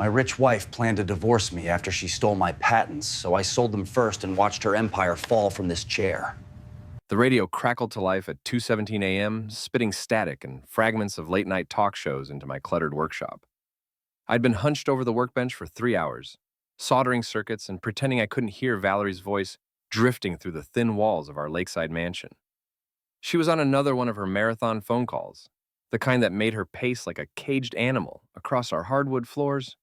My rich wife planned to divorce me after she stole my patents, so I sold them first and watched her empire fall from this chair. The radio crackled to life at 2:17 a.m., spitting static and fragments of late-night talk shows into my cluttered workshop. I'd been hunched over the workbench for 3 hours, soldering circuits and pretending I couldn't hear Valerie's voice drifting through the thin walls of our lakeside mansion. She was on another one of her marathon phone calls, the kind that made her pace like a caged animal across our hardwood floors.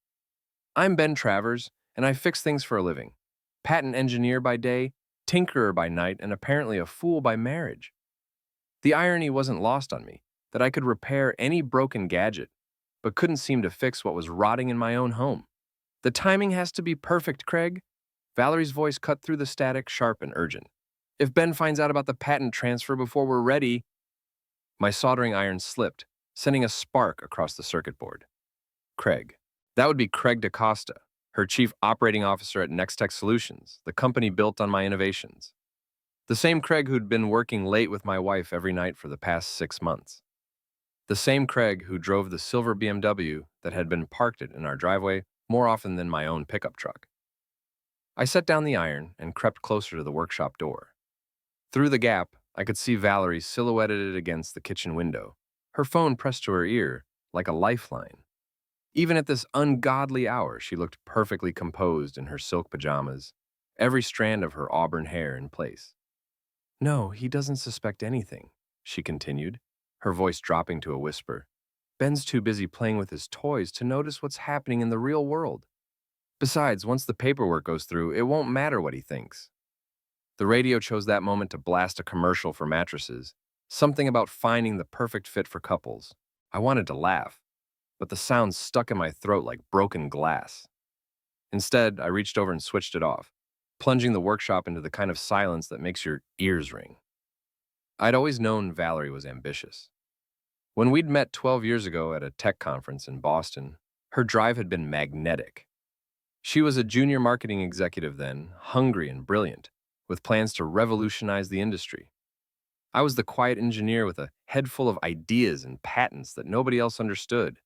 I'm Ben Travers, and I fix things for a living. Patent engineer by day, tinkerer by night, and apparently a fool by marriage. The irony wasn't lost on me, that I could repair any broken gadget, but couldn't seem to fix what was rotting in my own home. The timing has to be perfect, Craig. Valerie's voice cut through the static, sharp and urgent. If Ben finds out about the patent transfer before we're ready... My soldering iron slipped, sending a spark across the circuit board. Craig. That would be Craig DaCosta, her chief operating officer at Nextech Solutions, the company built on my innovations. The same Craig who'd been working late with my wife every night for the past 6 months. The same Craig who drove the silver BMW that had been parked in our driveway more often than my own pickup truck. I set down the iron and crept closer to the workshop door. Through the gap, I could see Valerie silhouetted against the kitchen window, her phone pressed to her ear like a lifeline. Even at this ungodly hour, she looked perfectly composed in her silk pajamas, every strand of her auburn hair in place. No, he doesn't suspect anything, she continued, her voice dropping to a whisper. Ben's too busy playing with his toys to notice what's happening in the real world. Besides, once the paperwork goes through, it won't matter what he thinks. The radio chose that moment to blast a commercial for mattresses, something about finding the perfect fit for couples. I wanted to laugh, but the sound stuck in my throat like broken glass. Instead, I reached over and switched it off, plunging the workshop into the kind of silence that makes your ears ring. I'd always known Valerie was ambitious. When we'd met 12 years ago at a tech conference in Boston, her drive had been magnetic. She was a junior marketing executive then, hungry and brilliant, with plans to revolutionize the industry. I was the quiet engineer with a head full of ideas and patents that nobody else understood.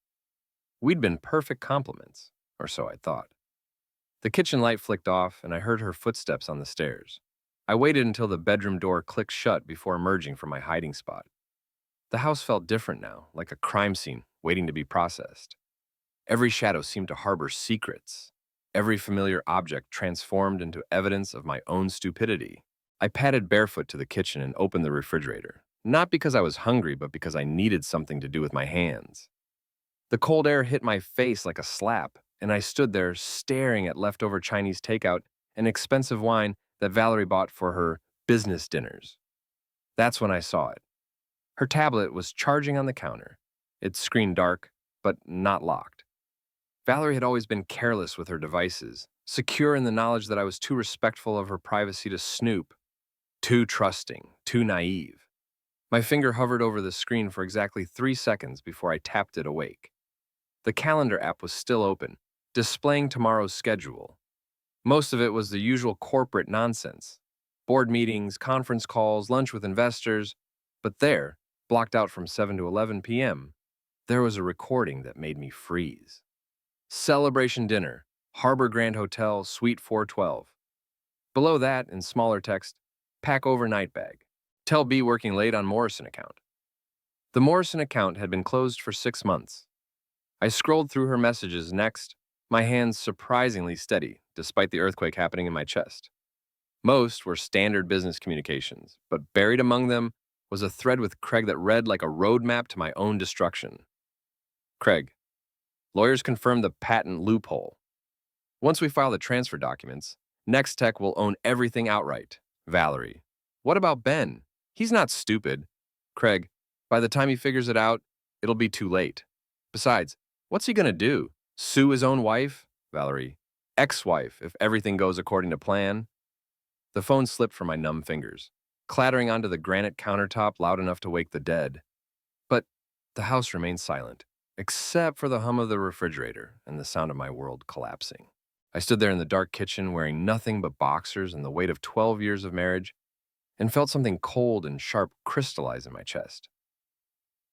We'd been perfect complements, or so I thought. The kitchen light flicked off, and I heard her footsteps on the stairs. I waited until the bedroom door clicked shut before emerging from my hiding spot. The house felt different now, like a crime scene waiting to be processed. Every shadow seemed to harbor secrets. Every familiar object transformed into evidence of my own stupidity. I padded barefoot to the kitchen and opened the refrigerator, not because I was hungry, but because I needed something to do with my hands. The cold air hit my face like a slap, and I stood there staring at leftover Chinese takeout and expensive wine that Valerie bought for her business dinners. That's when I saw it. Her tablet was charging on the counter, its screen dark, but not locked. Valerie had always been careless with her devices, secure in the knowledge that I was too respectful of her privacy to snoop, too trusting, too naive. My finger hovered over the screen for exactly 3 seconds before I tapped it awake. The calendar app was still open, displaying tomorrow's schedule. Most of it was the usual corporate nonsense. Board meetings, conference calls, lunch with investors. But there, blocked out from 7 to 11 p.m., there was a recording that made me freeze. Celebration dinner, Harbor Grand Hotel, Suite 412. Below that, in smaller text, pack overnight bag. Tell B working late on Morrison account. The Morrison account had been closed for 6 months. I scrolled through her messages next, my hands surprisingly steady, despite the earthquake happening in my chest. Most were standard business communications, but buried among them was a thread with Craig that read like a roadmap to my own destruction. Craig, lawyers confirmed the patent loophole. Once we file the transfer documents, Nextech will own everything outright. Valerie, what about Ben? He's not stupid. Craig, by the time he figures it out, it'll be too late. Besides, what's he gonna do? Sue his own wife? Valerie, ex-wife, if everything goes according to plan. The phone slipped from my numb fingers, clattering onto the granite countertop loud enough to wake the dead. But the house remained silent, except for the hum of the refrigerator and the sound of my world collapsing. I stood there in the dark kitchen wearing nothing but boxers and the weight of 12 years of marriage, and felt something cold and sharp crystallize in my chest.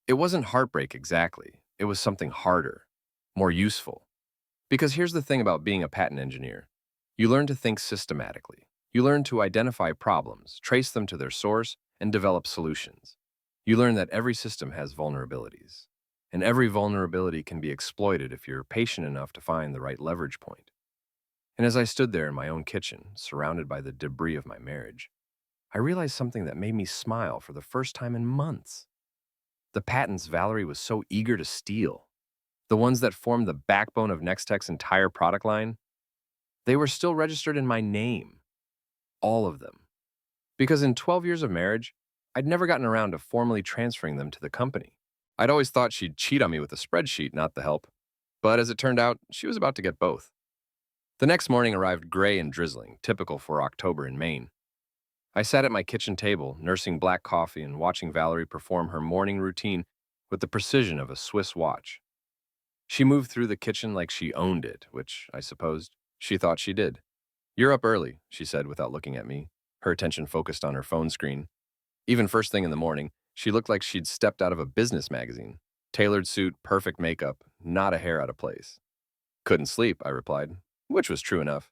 It wasn't heartbreak exactly. It was something harder, more useful. Because here's the thing about being a patent engineer. You learn to think systematically. You learn to identify problems, trace them to their source, and develop solutions. You learn that every system has vulnerabilities, and every vulnerability can be exploited if you're patient enough to find the right leverage point. And as I stood there in my own kitchen, surrounded by the debris of my marriage, I realized something that made me smile for the first time in months. The patents Valerie was so eager to steal, the ones that formed the backbone of Nextech's entire product line, they were still registered in my name. All of them. Because in 12 years of marriage, I'd never gotten around to formally transferring them to the company. I'd always thought she'd cheat on me with a spreadsheet, not the help. But as it turned out, she was about to get both. The next morning arrived gray and drizzling, typical for October in Maine. I sat at my kitchen table, nursing black coffee and watching Valerie perform her morning routine with the precision of a Swiss watch. She moved through the kitchen like she owned it, which, I supposed, she thought she did. "You're up early," she said without looking at me, her attention focused on her phone screen. Even first thing in the morning, she looked like she'd stepped out of a business magazine. Tailored suit, perfect makeup, not a hair out of place. "Couldn't sleep," I replied, which was true enough.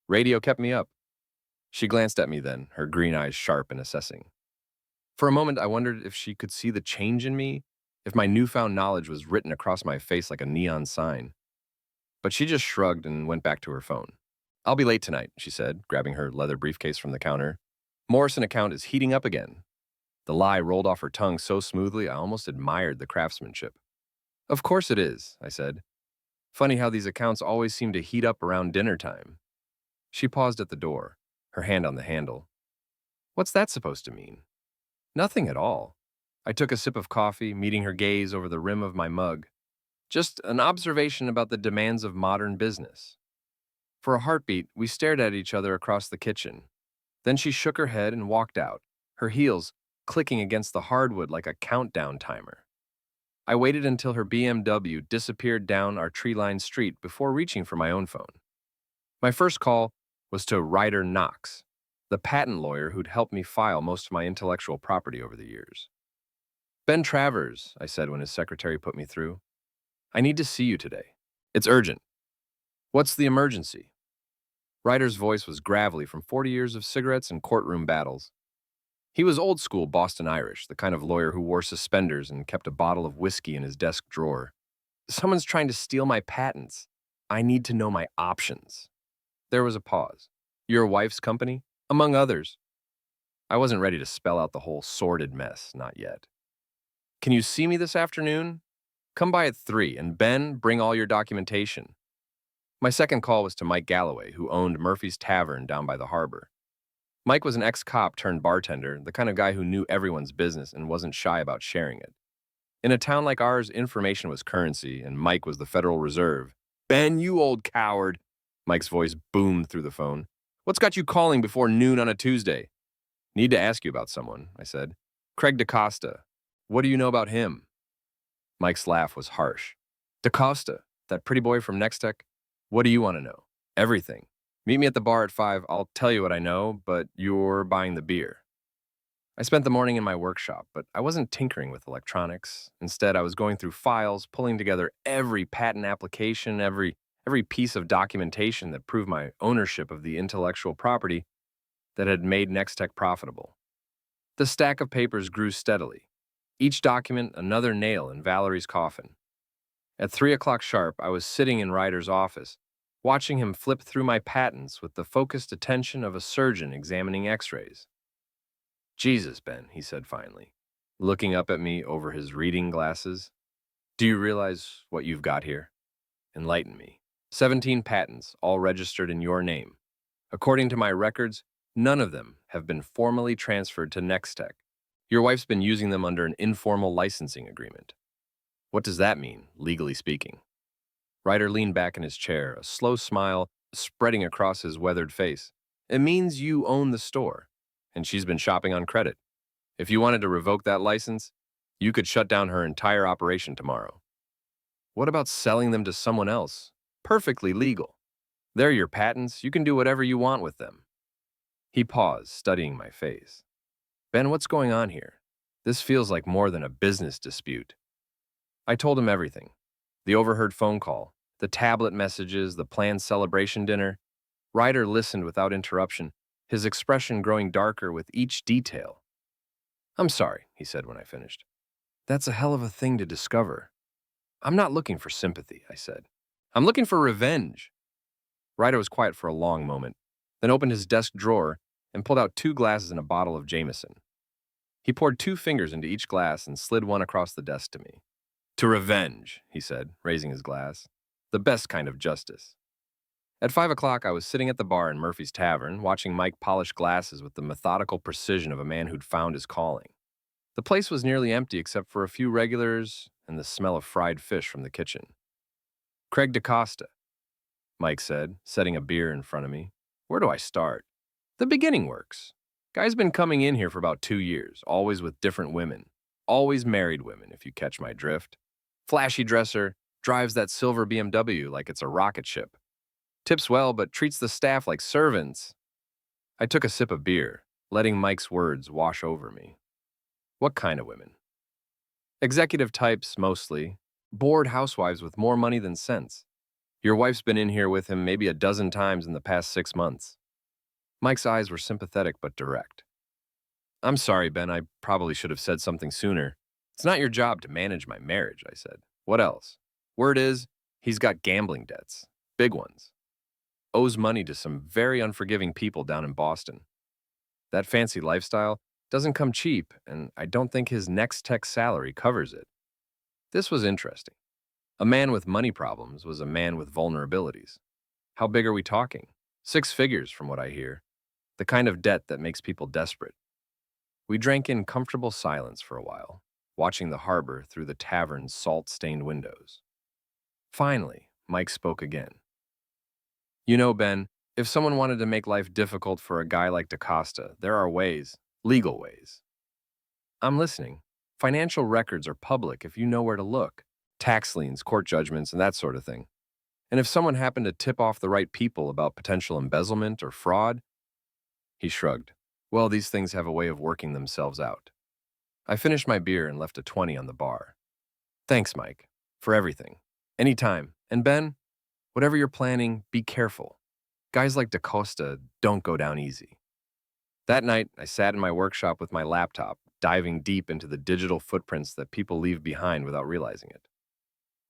"Radio kept me up." She glanced at me then, her green eyes sharp and assessing. For a moment, I wondered if she could see the change in me, if my newfound knowledge was written across my face like a neon sign. But she just shrugged and went back to her phone. "I'll be late tonight," she said, grabbing her leather briefcase from the counter. "Morrison account is heating up again." The lie rolled off her tongue so smoothly I almost admired the craftsmanship. "Of course it is," I said. "Funny how these accounts always seem to heat up around dinner time." She paused at the door, her hand on the handle. "What's that supposed to mean?" "Nothing at all." I took a sip of coffee, meeting her gaze over the rim of my mug. "Just an observation about the demands of modern business." For a heartbeat, we stared at each other across the kitchen. Then she shook her head and walked out, her heels clicking against the hardwood like a countdown timer. I waited until her BMW disappeared down our tree-lined street before reaching for my own phone. My first call was to Ryder Knox, the patent lawyer who'd helped me file most of my intellectual property over the years. "Ben Travers," I said when his secretary put me through. "I need to see you today. It's urgent." "What's the emergency?" Ryder's voice was gravelly from 40 years of cigarettes and courtroom battles. He was old-school Boston Irish, the kind of lawyer who wore suspenders and kept a bottle of whiskey in his desk drawer. "Someone's trying to steal my patents. I need to know my options." There was a pause. "Your wife's company?" "Among others." I wasn't ready to spell out the whole sordid mess, not yet. "Can you see me this afternoon? Come by at 3, and Ben, bring all your documentation." My second call was to Mike Galloway, who owned Murphy's Tavern down by the harbor. Mike was an ex-cop turned bartender, the kind of guy who knew everyone's business and wasn't shy about sharing it. In a town like ours, information was currency, and Mike was the Federal Reserve. "Ben, you old coward!" Mike's voice boomed through the phone. "What's got you calling before noon on a Tuesday?" "Need to ask you about someone," I said. "Craig DaCosta. What do you know about him?" Mike's laugh was harsh. "DaCosta, that pretty boy from Nextech? What do you want to know?" "Everything. Meet me at the bar at 5. I'll tell you what I know, but you're buying the beer." I spent the morning in my workshop, but I wasn't tinkering with electronics. Instead, I was going through files, pulling together every patent application, every piece of documentation that proved my ownership of the intellectual property that had made Nextech profitable. The stack of papers grew steadily, each document another nail in Valerie's coffin. At 3 o'clock sharp, I was sitting in Ryder's office, watching him flip through my patents with the focused attention of a surgeon examining x-rays. "Jesus, Ben," he said finally, looking up at me over his reading glasses. "Do you realize what you've got here? Enlighten me. 17 patents, all registered in your name. According to my records, none of them have been formally transferred to Nextech. Your wife's been using them under an informal licensing agreement." "What does that mean, legally speaking?" Ryder leaned back in his chair, a slow smile spreading across his weathered face. "It means you own the store, and she's been shopping on credit. If you wanted to revoke that license, you could shut down her entire operation tomorrow." "What about selling them to someone else? Perfectly legal. They're your patents. You can do whatever you want with them." He paused, studying my face. "Ben, what's going on here? This feels like more than a business dispute." I told him everything. The overheard phone call, The tablet messages, the planned celebration dinner. Ryder listened without interruption, his expression growing darker with each detail. "I'm sorry," he said when I finished. "That's a hell of a thing to discover." "I'm not looking for sympathy," I said. "I'm looking for revenge." Ryder was quiet for a long moment, then opened his desk drawer and pulled out 2 glasses and a bottle of Jameson. He poured 2 fingers into each glass and slid one across the desk to me. "To revenge," he said, raising his glass. "The best kind of justice." At 5 o'clock, I was sitting at the bar in Murphy's Tavern, watching Mike polish glasses with the methodical precision of a man who'd found his calling. The place was nearly empty except for a few regulars and the smell of fried fish from the kitchen. "Craig DaCosta," Mike said, setting a beer in front of me. "Where do I start?" "The beginning works. Guy's been coming in here for about 2 years, always with different women. Always married women, if you catch my drift. Flashy dresser, drives that silver BMW like it's a rocket ship. Tips well, but treats the staff like servants." I took a sip of beer, letting Mike's words wash over me. "What kind of women?" "Executive types, mostly. Bored housewives with more money than sense. Your wife's been in here with him maybe a dozen times in the past 6 months." Mike's eyes were sympathetic but direct. "I'm sorry, Ben, I probably should have said something sooner. It's not your job to manage my marriage," I said. "What else?" "Word is, he's got gambling debts. Big ones. Owes money to some very unforgiving people down in Boston. That fancy lifestyle doesn't come cheap, and I don't think his next tech salary covers it." This was interesting. A man with money problems was a man with vulnerabilities. How big are we talking? 6 figures, from what I hear. The kind of debt that makes people desperate. We drank in comfortable silence for a while, watching the harbor through the tavern's salt-stained windows. Finally, Mike spoke again. "You know, Ben, if someone wanted to make life difficult for a guy like DaCosta, there are ways, legal ways." "I'm listening. Financial records are public if you know where to look. Tax liens, court judgments, and that sort of thing. And if someone happened to tip off the right people about potential embezzlement or fraud..." He shrugged. "Well, these things have a way of working themselves out." I finished my beer and left a 20 on the bar. "Thanks, Mike, for everything. Anytime. And Ben, whatever you're planning, be careful. Guys like DaCosta don't go down easy." That night, I sat in my workshop with my laptop, diving deep into the digital footprints that people leave behind without realizing it.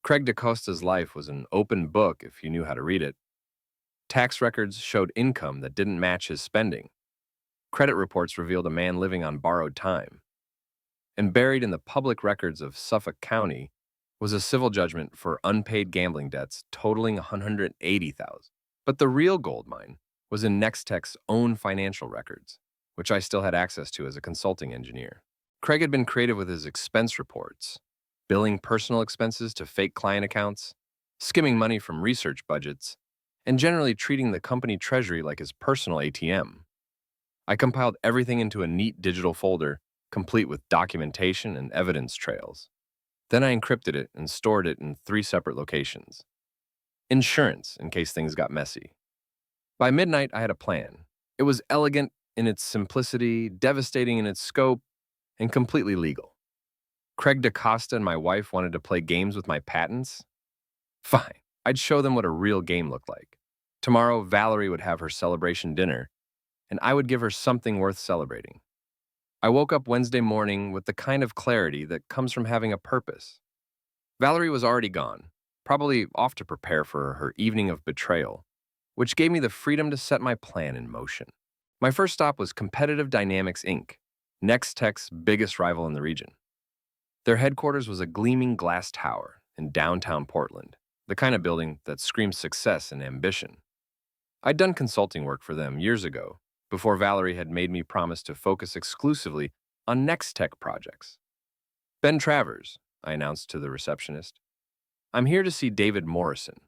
Craig DaCosta's life was an open book if you knew how to read it. Tax records showed income that didn't match his spending. Credit reports revealed a man living on borrowed time. And buried in the public records of Suffolk County was a civil judgment for unpaid gambling debts totaling $180,000. But the real gold mine was in Nextech's own financial records, which I still had access to as a consulting engineer. Craig had been creative with his expense reports, billing personal expenses to fake client accounts, skimming money from research budgets, and generally treating the company treasury like his personal ATM. I compiled everything into a neat digital folder, complete with documentation and evidence trails. Then I encrypted it and stored it in 3 separate locations. Insurance, in case things got messy. By midnight, I had a plan. It was elegant in its simplicity, devastating in its scope, and completely legal. Craig DaCosta and my wife wanted to play games with my patents? Fine, I'd show them what a real game looked like. Tomorrow, Valerie would have her celebration dinner, and I would give her something worth celebrating. I woke up Wednesday morning with the kind of clarity that comes from having a purpose. Valerie was already gone, probably off to prepare for her evening of betrayal, which gave me the freedom to set my plan in motion. My first stop was Competitive Dynamics, Inc., Nextech's biggest rival in the region. Their headquarters was a gleaming glass tower in downtown Portland, the kind of building that screams success and ambition. I'd done consulting work for them years ago, before Valerie had made me promise to focus exclusively on Nextech projects. "Ben Travers," I announced to the receptionist. "I'm here to see David Morrison."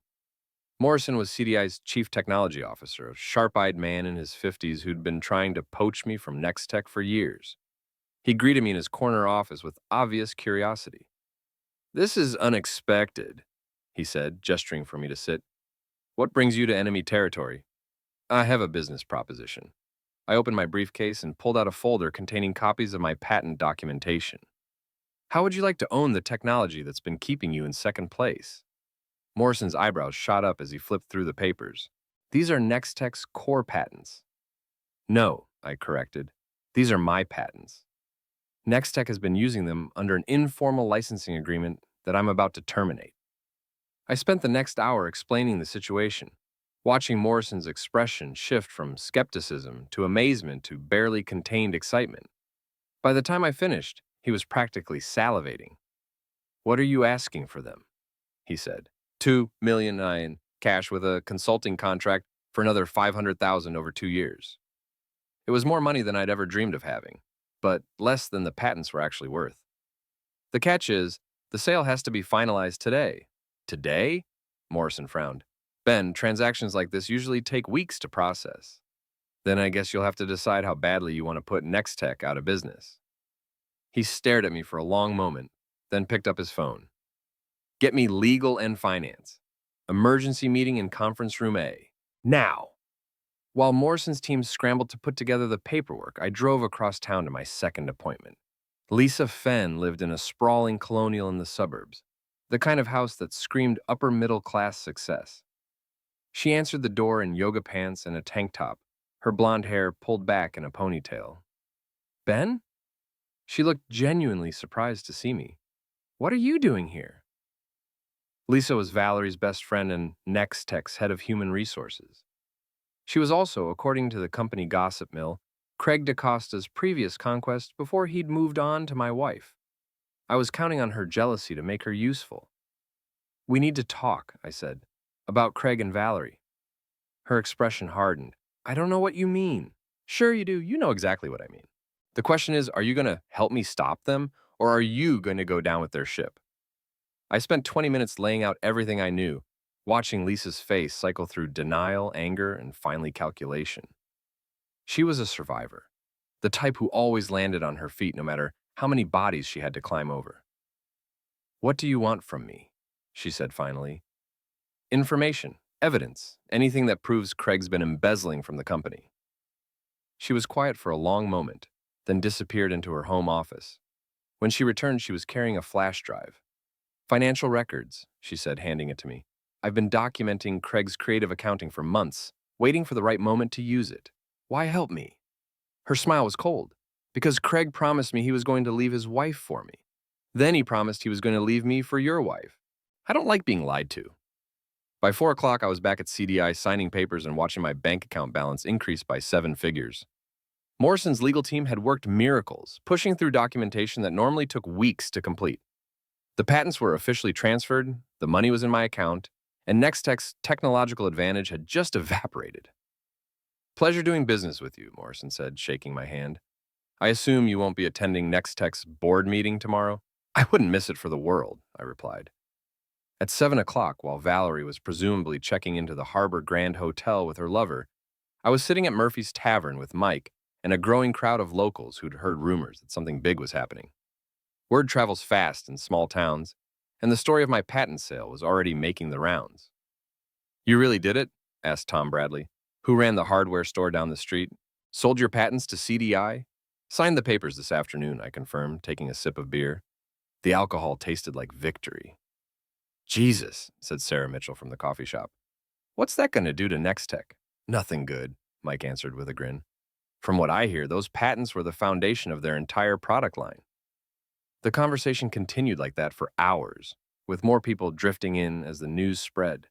Morrison was CDI's chief technology officer, a sharp-eyed man in his 50s who'd been trying to poach me from Nextech for years. He greeted me in his corner office with obvious curiosity. "This is unexpected," he said, gesturing for me to sit. "What brings you to enemy territory?" "I have a business proposition." I opened my briefcase and pulled out a folder containing copies of my patent documentation. "How would you like to own the technology that's been keeping you in second place?" Morrison's eyebrows shot up as he flipped through the papers. These are Nextech's core patents. No, I corrected. These are my patents. Nextech has been using them under an informal licensing agreement that I'm about to terminate. I spent the next hour explaining the situation, watching Morrison's expression shift from skepticism to amazement to barely contained excitement. By the time I finished, he was practically salivating. "What are you asking for them?" he said. $2 million in cash with a consulting contract for another $500,000 over 2 years. It was more money than I'd ever dreamed of having, but less than the patents were actually worth. The catch is, the sale has to be finalized today. Today? Morrison frowned. Ben, transactions like this usually take weeks to process. Then I guess you'll have to decide how badly you want to put Nextech out of business. He stared at me for a long moment, then picked up his phone. "Get me legal and finance. Emergency meeting in conference room A. Now!" While Morrison's team scrambled to put together the paperwork, I drove across town to my second appointment. Lisa Fenn lived in a sprawling colonial in the suburbs, the kind of house that screamed upper-middle-class success. She answered the door in yoga pants and a tank top, her blonde hair pulled back in a ponytail. "Ben?" She looked genuinely surprised to see me. "What are you doing here?" Lisa was Valerie's best friend and Nextech's head of human resources. She was also, according to the company gossip mill, Craig DaCosta's previous conquest before he'd moved on to my wife. I was counting on her jealousy to make her useful. "We need to talk," I said, "about Craig and Valerie." Her expression hardened. "I don't know what you mean." "Sure you do. You know exactly what I mean. The question is, are you going to help me stop them, or are you going to go down with their ship?" I spent 20 minutes laying out everything I knew, watching Lisa's face cycle through denial, anger, and finally calculation. She was a survivor, the type who always landed on her feet no matter how many bodies she had to climb over. "What do you want from me?" she said finally. "Information, evidence, anything that proves Craig's been embezzling from the company." She was quiet for a long moment, then disappeared into her home office. When she returned, she was carrying a flash drive. "Financial records," she said, handing it to me. "I've been documenting Craig's creative accounting for months, waiting for the right moment to use it. Why help me?" Her smile was cold. "Because Craig promised me he was going to leave his wife for me. Then he promised he was going to leave me for your wife. I don't like being lied to." By 4 o'clock, I was back at CDI signing papers and watching my bank account balance increase by 7 figures. Morrison's legal team had worked miracles, pushing through documentation that normally took weeks to complete. The patents were officially transferred, the money was in my account, and Nextech's technological advantage had just evaporated. "Pleasure doing business with you," Morrison said, shaking my hand. "I assume you won't be attending Nextech's board meeting tomorrow?" "I wouldn't miss it for the world," I replied. At 7 o'clock, while Valerie was presumably checking into the Harbor Grand Hotel with her lover, I was sitting at Murphy's Tavern with Mike and a growing crowd of locals who'd heard rumors that something big was happening. Word travels fast in small towns, and the story of my patent sale was already making the rounds. "You really did it?" asked Tom Bradley, who ran the hardware store down the street. "Sold your patents to CDI?" "Signed the papers this afternoon," I confirmed, taking a sip of beer. The alcohol tasted like victory. "Jesus," said Sarah Mitchell from the coffee shop. "What's that going to do to Nextech?" "Nothing good," Mike answered with a grin. "From what I hear, those patents were the foundation of their entire product line." The conversation continued like that for hours, with more people drifting in as the news spread.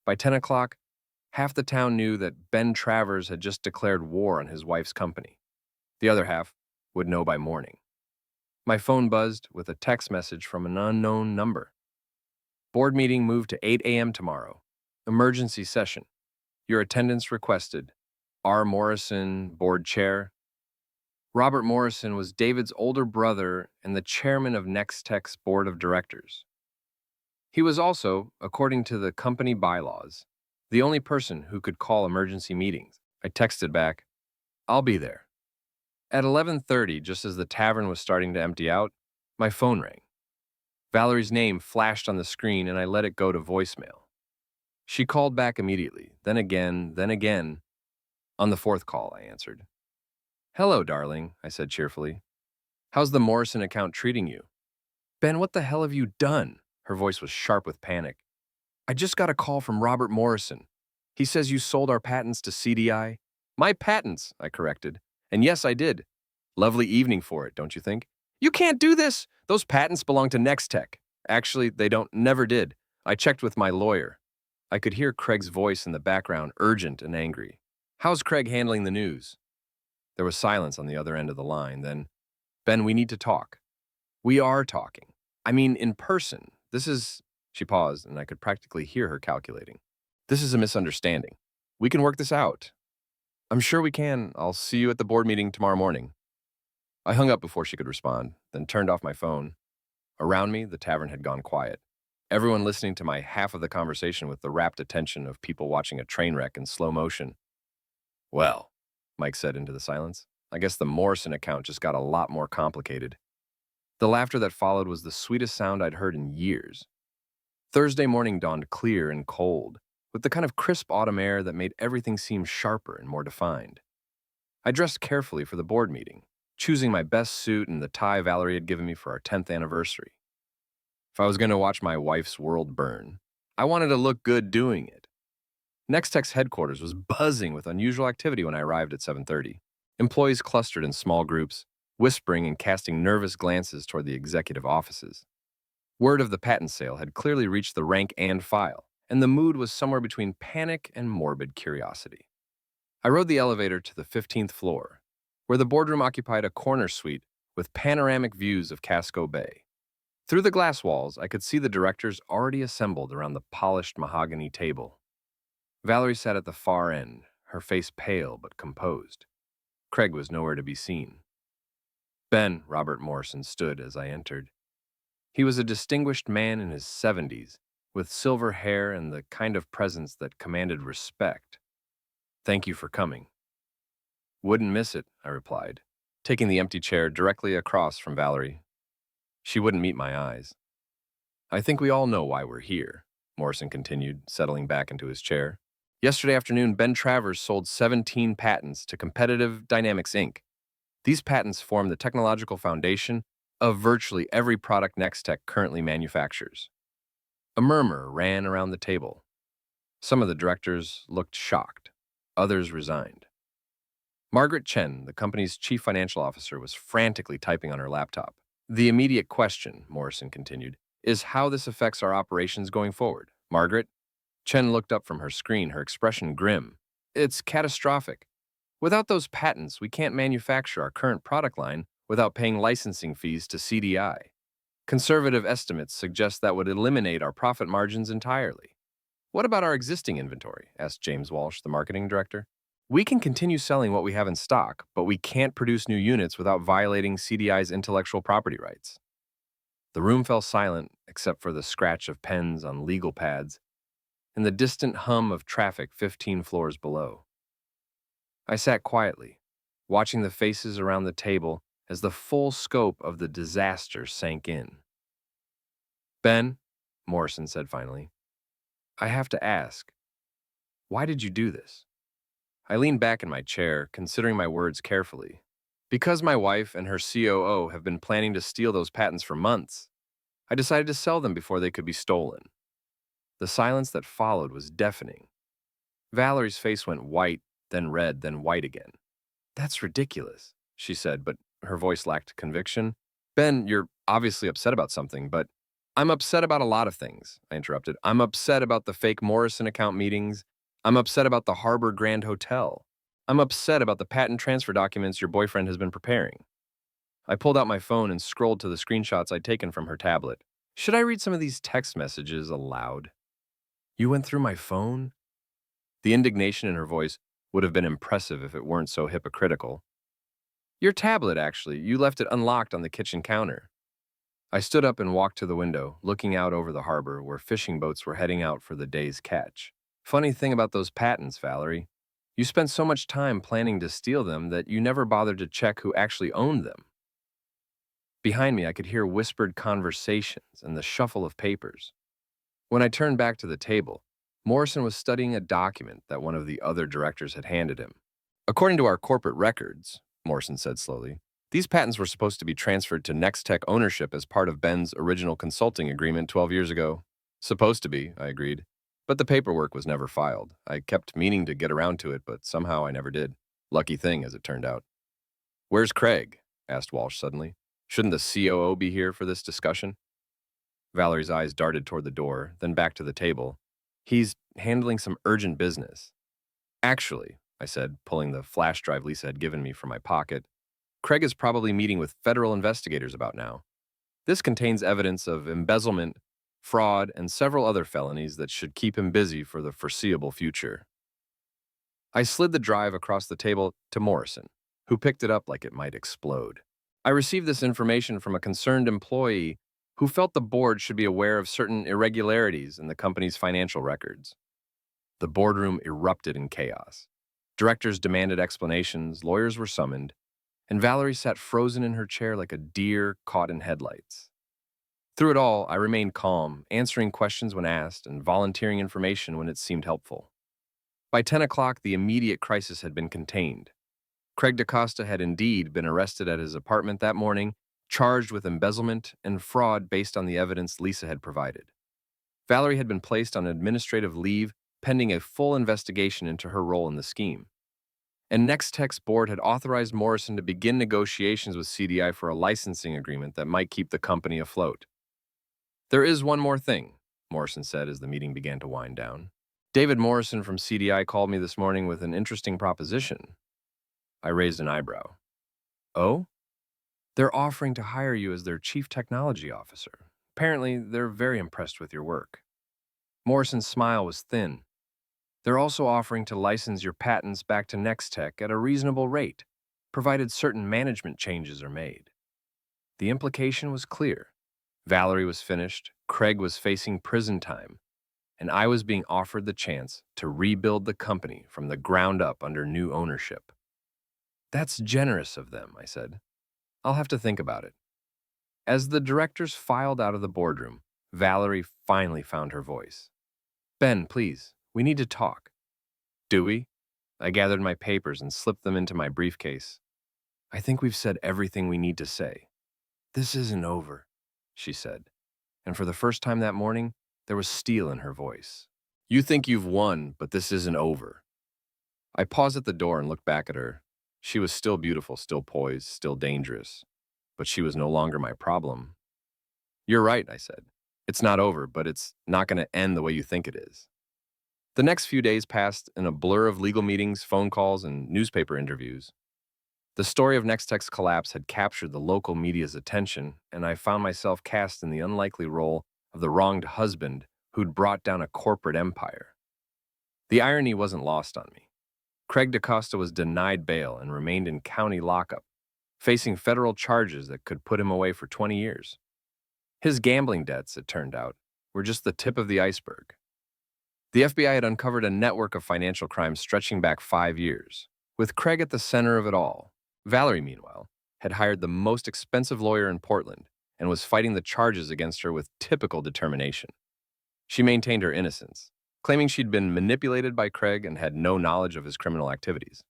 By 10 o'clock, half the town knew that Ben Travers had just declared war on his wife's company. The other half would know by morning. My phone buzzed with a text message from an unknown number. "Board meeting moved to 8 a.m. tomorrow. Emergency session. Your attendance requested. R. Morrison, board chair." Robert Morrison was David's older brother and the chairman of Nextech's board of directors. He was also, according to the company bylaws, the only person who could call emergency meetings. I texted back, "I'll be there." At 11:30, just as the tavern was starting to empty out, my phone rang. Valerie's name flashed on the screen and I let it go to voicemail. She called back immediately, then again, then again. On the fourth call, I answered. "Hello, darling," I said cheerfully. "How's the Morrison account treating you?" "Ben, what the hell have you done?" Her voice was sharp with panic. I just got a call from Robert Morrison. He says you sold our patents to CDI. My patents, I corrected. And yes, I did. Lovely evening for it, don't you think? You can't do this! Those patents belong to Nextech. Actually, they don't, never did. I checked with my lawyer. I could hear Craig's voice in the background, urgent and angry. How's Craig handling the news? There was silence on the other end of the line. Then, Ben, we need to talk. We are talking. I mean, in person. This is... She paused, and I could practically hear her calculating. This is a misunderstanding. We can work this out. I'm sure we can. I'll see you at the board meeting tomorrow morning. I hung up before she could respond, then turned off my phone. Around me, the tavern had gone quiet. Everyone listening to my half of the conversation with the rapt attention of people watching a train wreck in slow motion. Well, Mike said into the silence, I guess the Morrison account just got a lot more complicated. The laughter that followed was the sweetest sound I'd heard in years. Thursday morning dawned clear and cold, with the kind of crisp autumn air that made everything seem sharper and more defined. I dressed carefully for the board meeting, choosing my best suit and the tie Valerie had given me for our 10th anniversary. If I was going to watch my wife's world burn, I wanted to look good doing it. Nextech's headquarters was buzzing with unusual activity when I arrived at 7:30. Employees clustered in small groups, whispering and casting nervous glances toward the executive offices. Word of the patent sale had clearly reached the rank and file, and the mood was somewhere between panic and morbid curiosity. I rode the elevator to the 15th floor, where the boardroom occupied a corner suite with panoramic views of Casco Bay. Through the glass walls, I could see the directors already assembled around the polished mahogany table. Valerie sat at the far end, her face pale but composed. Craig was nowhere to be seen. Ben, Robert Morrison, stood as I entered. He was a distinguished man in his 70s, with silver hair and the kind of presence that commanded respect. Thank you for coming. Wouldn't miss it, I replied, taking the empty chair directly across from Valerie. She wouldn't meet my eyes. I think we all know why we're here, Morrison continued, settling back into his chair. Yesterday afternoon, Ben Travers sold 17 patents to Competitive Dynamics, Inc. These patents form the technological foundation of virtually every product Nextech currently manufactures. A murmur ran around the table. Some of the directors looked shocked, others resigned. Margaret Chen, the company's chief financial officer, was frantically typing on her laptop. The immediate question, Morrison continued, is how this affects our operations going forward. Margaret? Chen looked up from her screen, her expression grim. It's catastrophic. Without those patents, we can't manufacture our current product line without paying licensing fees to CDI. Conservative estimates suggest that would eliminate our profit margins entirely. What about our existing inventory? Asked James Walsh, the marketing director. We can continue selling what we have in stock, but we can't produce new units without violating CDI's intellectual property rights. The room fell silent except for the scratch of pens on legal pads and the distant hum of traffic 15 floors below. I sat quietly, watching the faces around the table as the full scope of the disaster sank in. Ben, Morrison said finally, I have to ask, why did you do this? I leaned back in my chair, considering my words carefully. Because my wife and her COO have been planning to steal those patents for months, I decided to sell them before they could be stolen. The silence that followed was deafening. Valerie's face went white, then red, then white again. That's ridiculous, she said, but her voice lacked conviction. Ben, you're obviously upset about something, but I'm upset about a lot of things, I interrupted. I'm upset about the fake Morrison account meetings. I'm upset about the Harbor Grand Hotel. I'm upset about the patent transfer documents your boyfriend has been preparing. I pulled out my phone and scrolled to the screenshots I'd taken from her tablet. Should I read some of these text messages aloud? You went through my phone? The indignation in her voice would have been impressive if it weren't so hypocritical. Your tablet, actually. You left it unlocked on the kitchen counter. I stood up and walked to the window, looking out over the harbor where fishing boats were heading out for the day's catch. Funny thing about those patents, Valerie. You spent so much time planning to steal them that you never bothered to check who actually owned them. Behind me, I could hear whispered conversations and the shuffle of papers. When I turned back to the table, Morrison was studying a document that one of the other directors had handed him. According to our corporate records, Morrison said slowly, these patents were supposed to be transferred to Nextech ownership as part of Ben's original consulting agreement 12 years ago. Supposed to be, I agreed. But the paperwork was never filed. I kept meaning to get around to it, but somehow I never did. Lucky thing, as it turned out. "Where's Craig?" asked Walsh suddenly. "Shouldn't the COO be here for this discussion?" Valerie's eyes darted toward the door, then back to the table. "He's handling some urgent business." "Actually," I said, pulling the flash drive Lisa had given me from my pocket, "Craig is probably meeting with federal investigators about now. This contains evidence of embezzlement, fraud, and several other felonies that should keep him busy for the foreseeable future." I slid the drive across the table to Morrison, who picked it up like it might explode. "I received this information from a concerned employee who felt the board should be aware of certain irregularities in the company's financial records." The boardroom erupted in chaos. Directors demanded explanations, lawyers were summoned, and Valerie sat frozen in her chair like a deer caught in headlights. Through it all, I remained calm, answering questions when asked and volunteering information when it seemed helpful. By 10 o'clock, the immediate crisis had been contained. Craig DaCosta had indeed been arrested at his apartment that morning, charged with embezzlement and fraud based on the evidence Lisa had provided. Valerie had been placed on administrative leave pending a full investigation into her role in the scheme. And Nextech's board had authorized Morrison to begin negotiations with CDI for a licensing agreement that might keep the company afloat. "There is one more thing," Morrison said as the meeting began to wind down. "David Morrison from CDI called me this morning with an interesting proposition." I raised an eyebrow. "Oh?" "They're offering to hire you as their chief technology officer. Apparently, they're very impressed with your work." Morrison's smile was thin. "They're also offering to license your patents back to Nextech at a reasonable rate, provided certain management changes are made." The implication was clear. Valerie was finished, Craig was facing prison time, and I was being offered the chance to rebuild the company from the ground up under new ownership. "That's generous of them," I said. "I'll have to think about it." As the directors filed out of the boardroom, Valerie finally found her voice. "Ben, please, we need to talk." "Do we?" I gathered my papers and slipped them into my briefcase. "I think we've said everything we need to say." "This isn't over," she said, and for the first time that morning, there was steel in her voice. "You think you've won, but this isn't over." I paused at the door and looked back at her. She was still beautiful, still poised, still dangerous, but she was no longer my problem. "You're right," I said. "It's not over, but it's not going to end the way you think it is." The next few days passed in a blur of legal meetings, phone calls, and newspaper interviews. The story of Nextech's collapse had captured the local media's attention, and I found myself cast in the unlikely role of the wronged husband who'd brought down a corporate empire. The irony wasn't lost on me. Craig DaCosta was denied bail and remained in county lockup, facing federal charges that could put him away for 20 years. His gambling debts, it turned out, were just the tip of the iceberg. The FBI had uncovered a network of financial crimes stretching back 5 years, with Craig at the center of it all. Valerie, meanwhile, had hired the most expensive lawyer in Portland and was fighting the charges against her with typical determination. She maintained her innocence, claiming she'd been manipulated by Craig and had no knowledge of his criminal activities.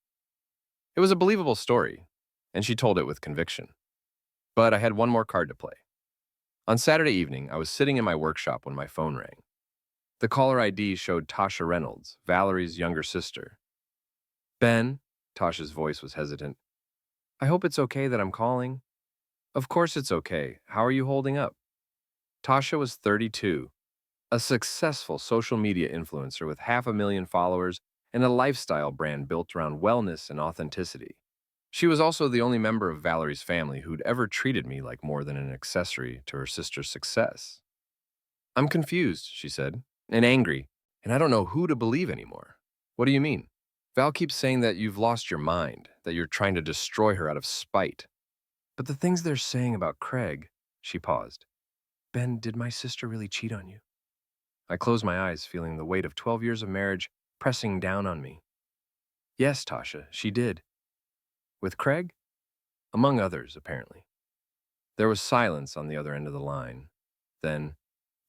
It was a believable story, and she told it with conviction. But I had one more card to play. On Saturday evening, I was sitting in my workshop when my phone rang. The caller ID showed Tasha Reynolds, Valerie's younger sister. "Ben," Tasha's voice was hesitant, "I hope it's okay that I'm calling." "Of course it's okay. How are you holding up?" Tasha was 32, a successful social media influencer with 500,000 followers and a lifestyle brand built around wellness and authenticity. She was also the only member of Valerie's family who'd ever treated me like more than an accessory to her sister's success. "I'm confused," she said, "and angry, and I don't know who to believe anymore." "What do you mean?" "Val keeps saying that you've lost your mind, that you're trying to destroy her out of spite." "But the things they're saying about Craig," she paused. "Ben, did my sister really cheat on you?" I closed my eyes, feeling the weight of 12 years of marriage pressing down on me. "Yes, Tasha, she did." "With Craig?" "Among others, apparently." There was silence on the other end of the line. Then,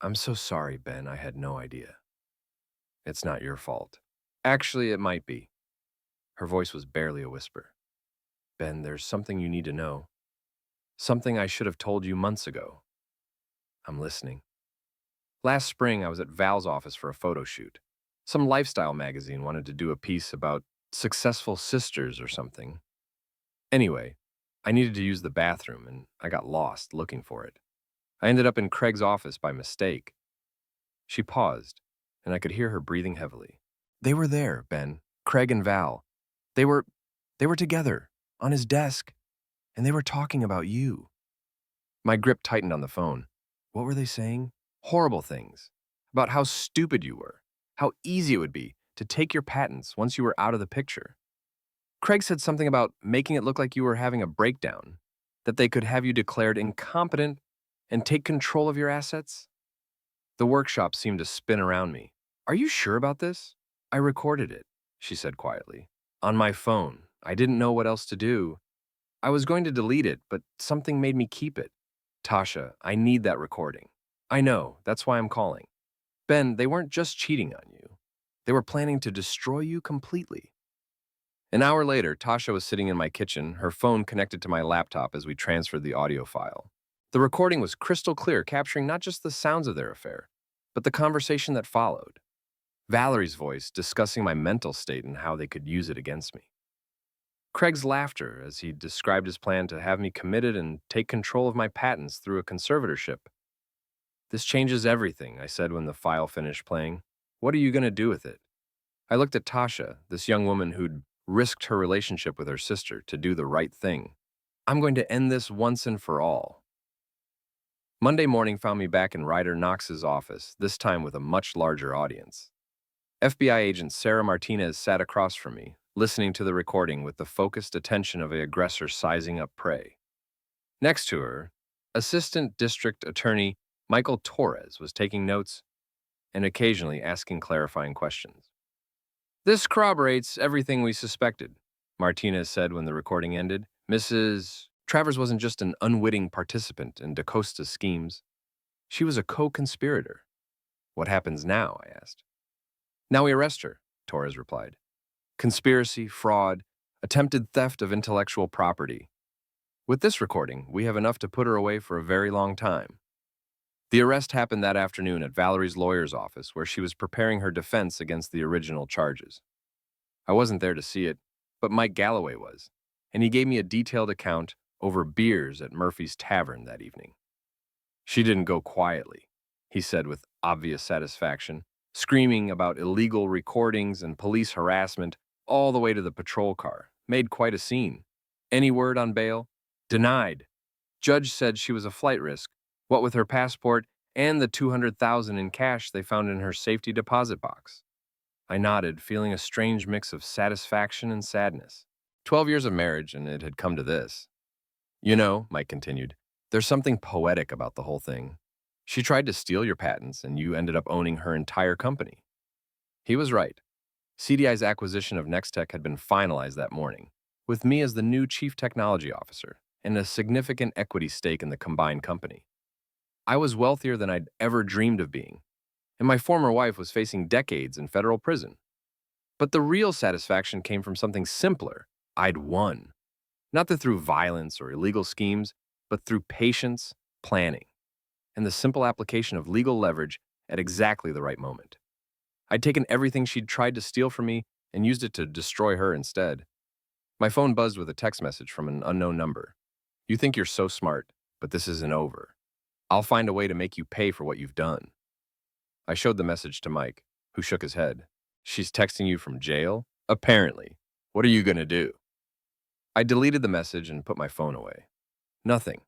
"I'm so sorry, Ben, I had no idea." "It's not your fault." "Actually, it might be." Her voice was barely a whisper. "Ben, there's something you need to know. Something I should have told you months ago." "I'm listening." Last spring, I was at Val's office for a photo shoot. Some lifestyle magazine wanted to do a piece about successful sisters or something. Anyway, I needed to use the bathroom and I got lost looking for it. I ended up in Craig's office by mistake. She paused, and I could hear her breathing heavily. They were there, Ben. Craig and Val. They were together, on his desk, and they were talking about you. My grip tightened on the phone. What were they saying? Horrible things. About how stupid you were. How easy it would be to take your patents once you were out of the picture. Craig said something about making it look like you were having a breakdown, that they could have you declared incompetent and take control of your assets. The workshop seemed to spin around me. Are you sure about this? I recorded it, she said quietly. On my phone. I didn't know what else to do. I was going to delete it, but something made me keep it. Tasha, I need that recording. I know, that's why I'm calling. Ben, they weren't just cheating on you. They were planning to destroy you completely. An hour later, Tasha was sitting in my kitchen, her phone connected to my laptop as we transferred the audio file. The recording was crystal clear, capturing not just the sounds of their affair, but the conversation that followed. Valerie's voice discussing my mental state and how they could use it against me. Craig's laughter as he described his plan to have me committed and take control of my patents through a conservatorship. This changes everything, I said when the file finished playing. What are you going to do with it? I looked at Tasha, this young woman who'd risked her relationship with her sister to do the right thing. I'm going to end this once and for all. Monday morning found me back in Ryder Knox's office, this time with a much larger audience. FBI agent Sarah Martinez sat across from me, listening to the recording with the focused attention of an aggressor sizing up prey. Next to her, Assistant District Attorney Michael Torres was taking notes and occasionally asking clarifying questions. This corroborates everything we suspected, Martinez said when the recording ended. Mrs. Travers wasn't just an unwitting participant in DaCosta's schemes. She was a co-conspirator. What happens now? I asked. Now we arrest her, Torres replied. Conspiracy, fraud, attempted theft of intellectual property. With this recording, we have enough to put her away for a very long time. The arrest happened that afternoon at Valerie's lawyer's office, where she was preparing her defense against the original charges. I wasn't there to see it, but Mike Galloway was, and he gave me a detailed account over beers at Murphy's Tavern that evening. She didn't go quietly, he said with obvious satisfaction, screaming about illegal recordings and police harassment all the way to the patrol car. Made quite a scene. Any word on bail? Denied. Judge said she was a flight risk, what with her passport and the $200,000 in cash they found in her safety deposit box. I nodded, feeling a strange mix of satisfaction and sadness. 12 years of marriage, and it had come to this. You know, Mike continued, there's something poetic about the whole thing. She tried to steal your patents, and you ended up owning her entire company. He was right. CDI's acquisition of Nextech had been finalized that morning, with me as the new chief technology officer and a significant equity stake in the combined company. I was wealthier than I'd ever dreamed of being, and my former wife was facing decades in federal prison. But the real satisfaction came from something simpler. I'd won. Not through violence or illegal schemes, but through patience, planning, and the simple application of legal leverage at exactly the right moment. I'd taken everything she'd tried to steal from me and used it to destroy her instead. My phone buzzed with a text message from an unknown number. You think you're so smart, but this isn't over. I'll find a way to make you pay for what you've done. I showed the message to Mike, who shook his head. She's texting you from jail? Apparently. What are you going to do? I deleted the message and put my phone away. Nothing.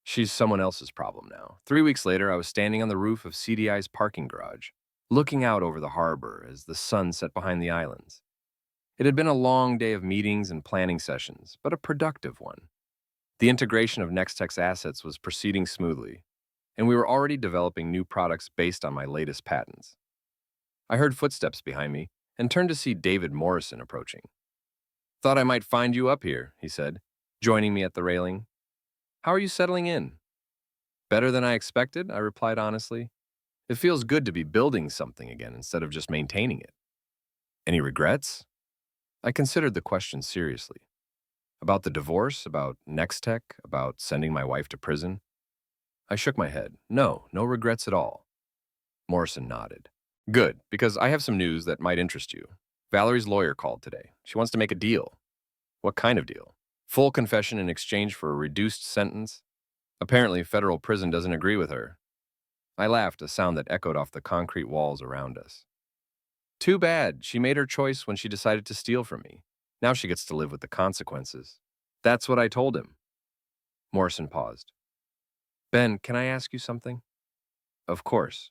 She's someone else's problem now. 3 weeks later, I was standing on the roof of CDI's parking garage, looking out over the harbor as the sun set behind the islands. It had been a long day of meetings and planning sessions, but a productive one. The integration of Nextech's assets was proceeding smoothly, and we were already developing new products based on my latest patents. I heard footsteps behind me and turned to see David Morrison approaching. Thought I might find you up here, he said, joining me at the railing. How are you settling in? Better than I expected, I replied honestly. It feels good to be building something again instead of just maintaining it. Any regrets? I considered the question seriously. About the divorce, about Nextech, about sending my wife to prison? I shook my head. No regrets at all. Morrison nodded. Good, because I have some news that might interest you. Valerie's lawyer called today. She wants to make a deal. What kind of deal? Full confession in exchange for a reduced sentence? Apparently, federal prison doesn't agree with her. I laughed, a sound that echoed off the concrete walls around us. Too bad. She made her choice when she decided to steal from me. Now she gets to live with the consequences. That's what I told him. Morrison paused. Ben, can I ask you something? Of course.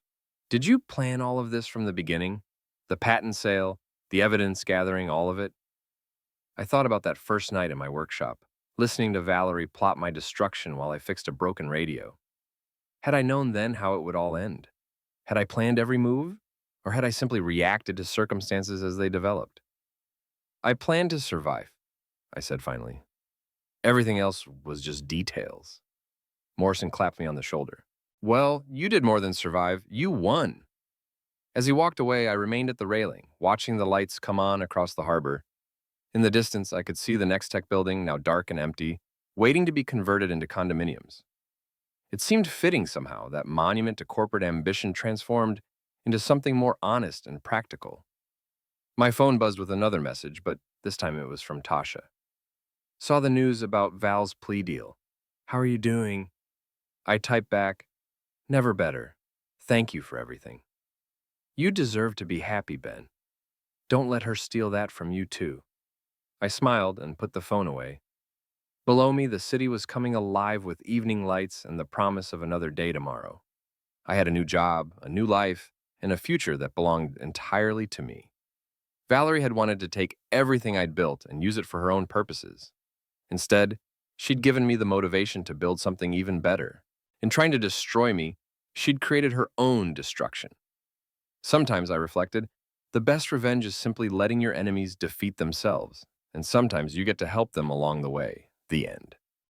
Did you plan all of this from the beginning? The patent sale, the evidence gathering, all of it? I thought about that first night in my workshop, listening to Valerie plot my destruction while I fixed a broken radio. Had I known then how it would all end? Had I planned every move? Or had I simply reacted to circumstances as they developed? I planned to survive, I said finally. Everything else was just details. Morrison clapped me on the shoulder. Well, you did more than survive. You won. As he walked away, I remained at the railing, watching the lights come on across the harbor. In the distance, I could see the Next Tech building, now dark and empty, waiting to be converted into condominiums. It seemed fitting somehow, that monument to corporate ambition transformed into something more honest and practical. My phone buzzed with another message, but this time it was from Tasha. Saw the news about Val's plea deal. How are you doing? I typed back, never better. Thank you for everything. You deserve to be happy, Ben. Don't let her steal that from you, too. I smiled and put the phone away. Below me, the city was coming alive with evening lights and the promise of another day tomorrow. I had a new job, a new life, and a future that belonged entirely to me. Valerie had wanted to take everything I'd built and use it for her own purposes. Instead, she'd given me the motivation to build something even better. In trying to destroy me, she'd created her own destruction. Sometimes, I reflected, the best revenge is simply letting your enemies defeat themselves, and sometimes you get to help them along the way. The end.